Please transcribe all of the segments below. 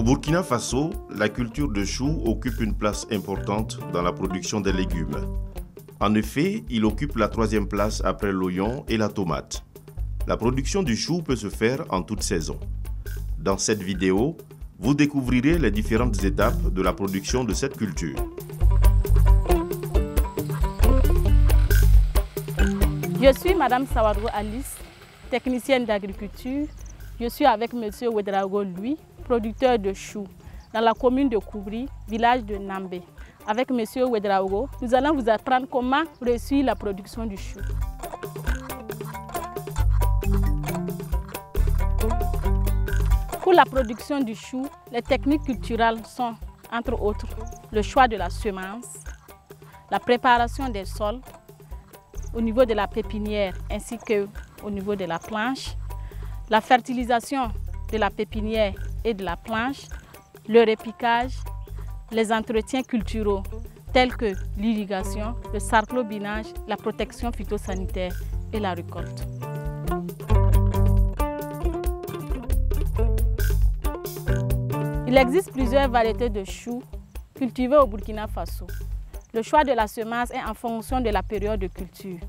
Burkina Faso, la culture de chou occupe une place importante dans la production des légumes. En effet, il occupe la 3e place après l'oignon et la tomate. La production du chou peut se faire en toute saison. Dans cette vidéo, vous découvrirez les différentes étapes de la production de cette culture. Je suis Madame Sawadou Alice, technicienne d'agriculture. Je suis avec M. Ouedraogo Louis, producteur de choux, dans la commune de Koubri, village de Nambé. Avec M. Ouedraogo, nous allons vous apprendre comment réussir la production du chou. Pour la production du chou, les techniques culturelles sont, entre autres, le choix de la semence, la préparation des sols, au niveau de la pépinière ainsi qu'au niveau de la planche, la fertilisation de la pépinière et de la planche, le repiquage, les entretiens culturaux tels que l'irrigation, le sarclobinage, la protection phytosanitaire et la récolte. Il existe plusieurs variétés de choux cultivées au Burkina Faso. Le choix de la semence est en fonction de la période de culture.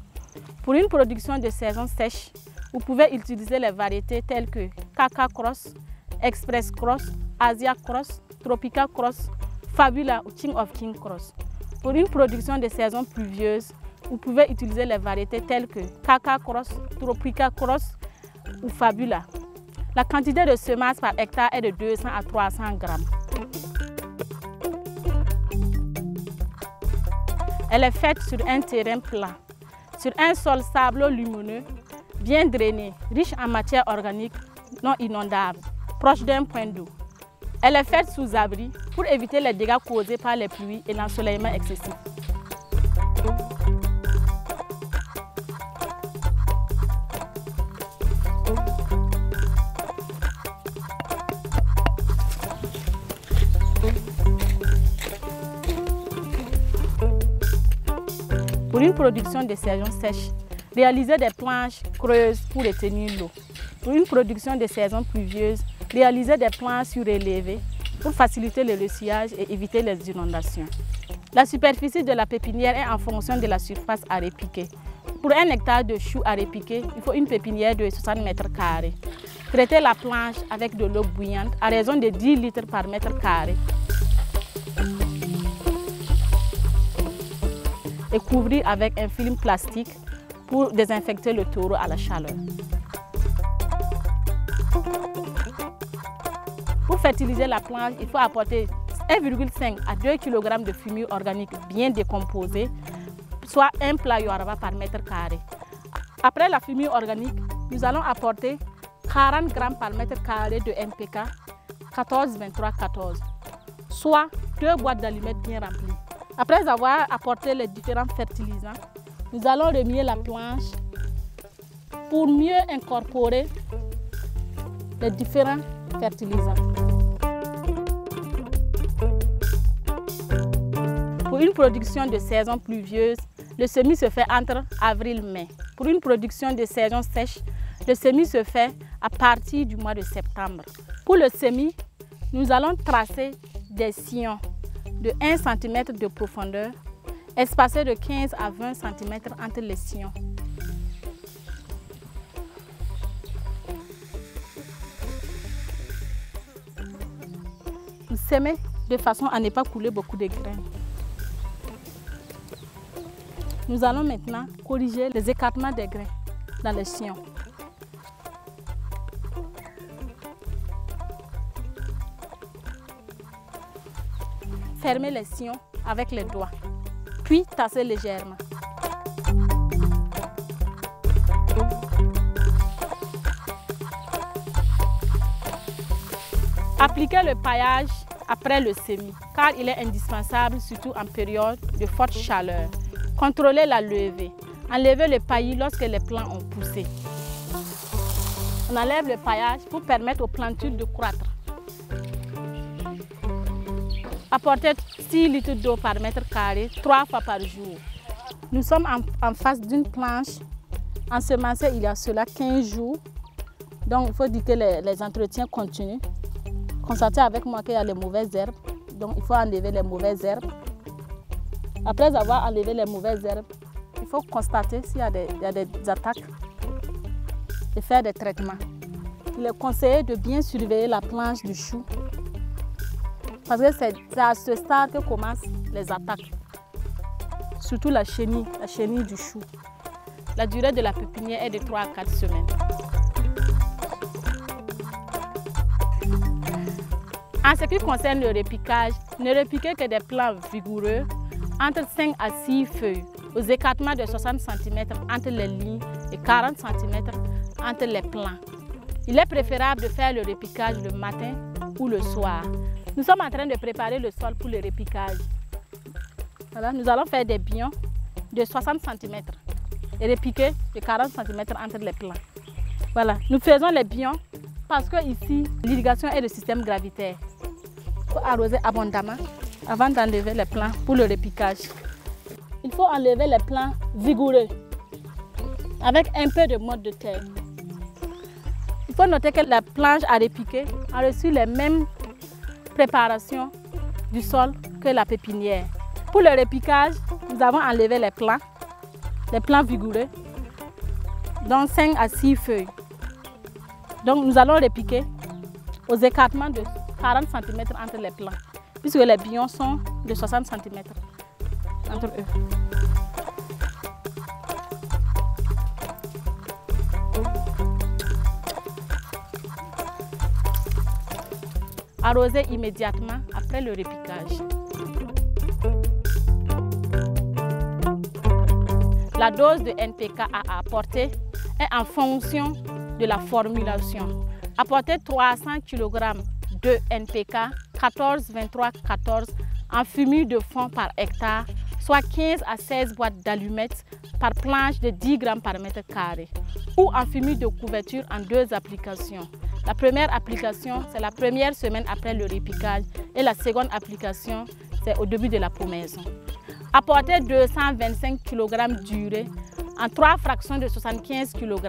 Pour une production de saison sèche, vous pouvez utiliser les variétés telles que Kaka Cross, Express Cross, Asia Cross, Tropica Cross, Fabula ou King of King Cross. Pour une production de saison pluvieuse, vous pouvez utiliser les variétés telles que Kaka Cross, Tropica Cross ou Fabula. La quantité de semences par hectare est de 200 à 300 grammes. Elle est faite sur un terrain plat, sur un sol sablo-lumineux, bien drainé, riche en matière organique, non inondable, proche d'un point d'eau. Elle est faite sous abri pour éviter les dégâts causés par les pluies et l'ensoleillement excessif. Pour une production de saison sèche, réaliser des planches creuses pour retenir l'eau. Pour une production de saison pluvieuse, réaliser des planches surélevées pour faciliter le ressillage et éviter les inondations. La superficie de la pépinière est en fonction de la surface à repiquer. Pour 1 hectare de choux à repiquer, il faut une pépinière de 60 mètres carrés. Traiter la planche avec de l'eau bouillante à raison de 10 litres par mètre carré. Et couvrir avec un film plastique pour désinfecter le taureau à la chaleur. Pour fertiliser la planche, il faut apporter 1,5 à 2 kg de fumier organique bien décomposé, soit 1 plat yoraba par mètre carré. Après la fumier organique, nous allons apporter 40 g par mètre carré de NPK 14-23-14, soit 2 boîtes d'allumettes bien remplies. Après avoir apporté les différents fertilisants, nous allons remuer la planche pour mieux incorporer les différents fertilisants. Pour une production de saison pluvieuse, le semis se fait entre avril et mai. Pour une production de saison sèche, le semis se fait à partir du mois de septembre. Pour le semis, nous allons tracer des sillons de 1 cm de profondeur, espacés de 15 à 20 cm entre les sillons. Vous semez de façon à ne pas couler beaucoup de graines. Nous allons maintenant corriger les écartements des grains dans les sillons. Fermez les sillons avec les doigts, puis tassez légèrement. Appliquez le paillage après le semis, car il est indispensable, surtout en période de forte chaleur. Contrôlez la levée. Enlevez le paillis lorsque les plants ont poussé. On enlève le paillage pour permettre aux plantules de croître. Apportez 6 litres d'eau par mètre carré 3 fois par jour. Nous sommes en face d'une planche ensemencée il y a cela 15 jours. Donc il faut dire que les entretiens continuent. constatez avec moi qu'il y a les mauvaises herbes. Donc il faut enlever les mauvaises herbes. Après avoir enlevé les mauvaises herbes, il faut constater s'il y a des attaques et faire des traitements. Il est conseillé de bien surveiller la planche du chou parce que c'est à ce stade que commencent les attaques. Surtout la chenille du chou. La durée de la pépinière est de 3 à 4 semaines. En ce qui concerne le repiquage, ne repiquez que des plants vigoureux entre 5 à 6 feuilles, aux écartements de 60 cm entre les lignes et 40 cm entre les plants. Il est préférable de faire le repiquage le matin ou le soir. Nous sommes en train de préparer le sol pour le repiquage. Voilà, nous allons faire des bions de 60 cm et repiquer de 40 cm entre les plants. Voilà, nous faisons les bions parce que ici, l'irrigation est le système gravitaire. Il faut arroser abondamment avant d'enlever les plants pour le repiquage. Il faut enlever les plants vigoureux avec un peu de mode de terre. Il faut noter que la planche à repiquer a reçu les mêmes préparations du sol que la pépinière. Pour le repiquage, nous avons enlevé les plants vigoureux, donc 5 à 6 feuilles. Donc nous allons repiquer aux écartements de 40 cm entre les plants, puisque les bions sont de 60 cm entre eux. Arroser immédiatement après le repiquage. La dose de NPK à apporter est en fonction de la formulation. Apportez 300 kg de NPK 14-23-14 en fumier de fond par hectare, soit 15 à 16 boîtes d'allumettes par planche de 10 g par mètre carré, ou en fumier de couverture en 2 applications. La première application, c'est la première semaine après le repiquage et la seconde application, c'est au début de la pomaison. Apportez 225 kg d'urée en 3 fractions de 75 kg.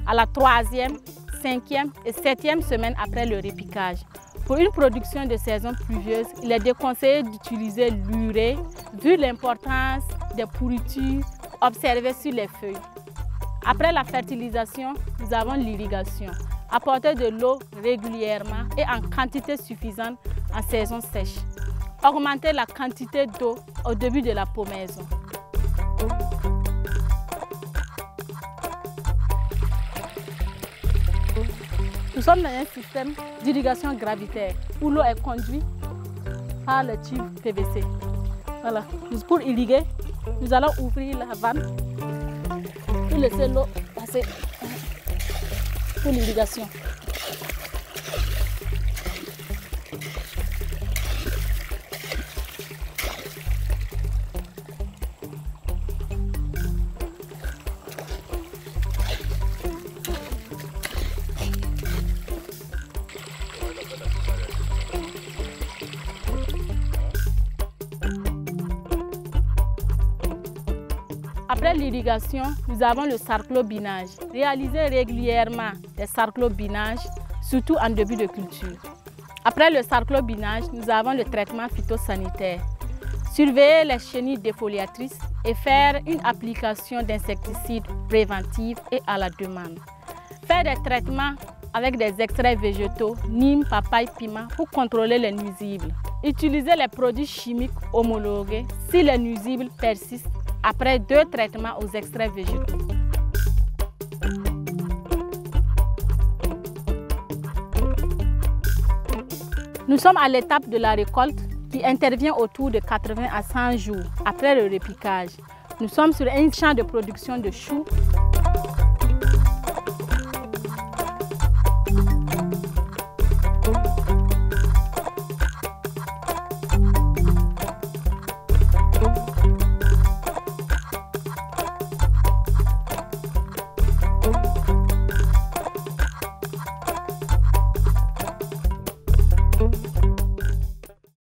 À la 3e, 5e et 7e semaine après le repiquage. Pour une production de saison pluvieuse, il est déconseillé d'utiliser l'urée vu l'importance des pourritures observées sur les feuilles. Après la fertilisation, nous avons l'irrigation. Apporter de l'eau régulièrement et en quantité suffisante en saison sèche. Augmenter la quantité d'eau au début de la pomaison. Nous sommes dans un système d'irrigation gravitaire où l'eau est conduite par le tube PVC. Voilà. Pour irriguer, nous allons ouvrir la vanne et laisser l'eau passer pour l'irrigation. Après l'irrigation, nous avons le sarclobinage. Réalisez régulièrement des sarclobinages, surtout en début de culture. Après le sarclobinage, nous avons le traitement phytosanitaire. Surveiller les chenilles défoliatrices et faire une application d'insecticides préventifs et à la demande. Faire des traitements avec des extraits végétaux, nîmes, papaye, piment pour contrôler les nuisibles. Utiliser les produits chimiques homologués si les nuisibles persistent après 2 traitements aux extraits végétaux. Nous sommes à l'étape de la récolte qui intervient autour de 80 à 100 jours après le repiquage. Nous sommes sur un champ de production de choux.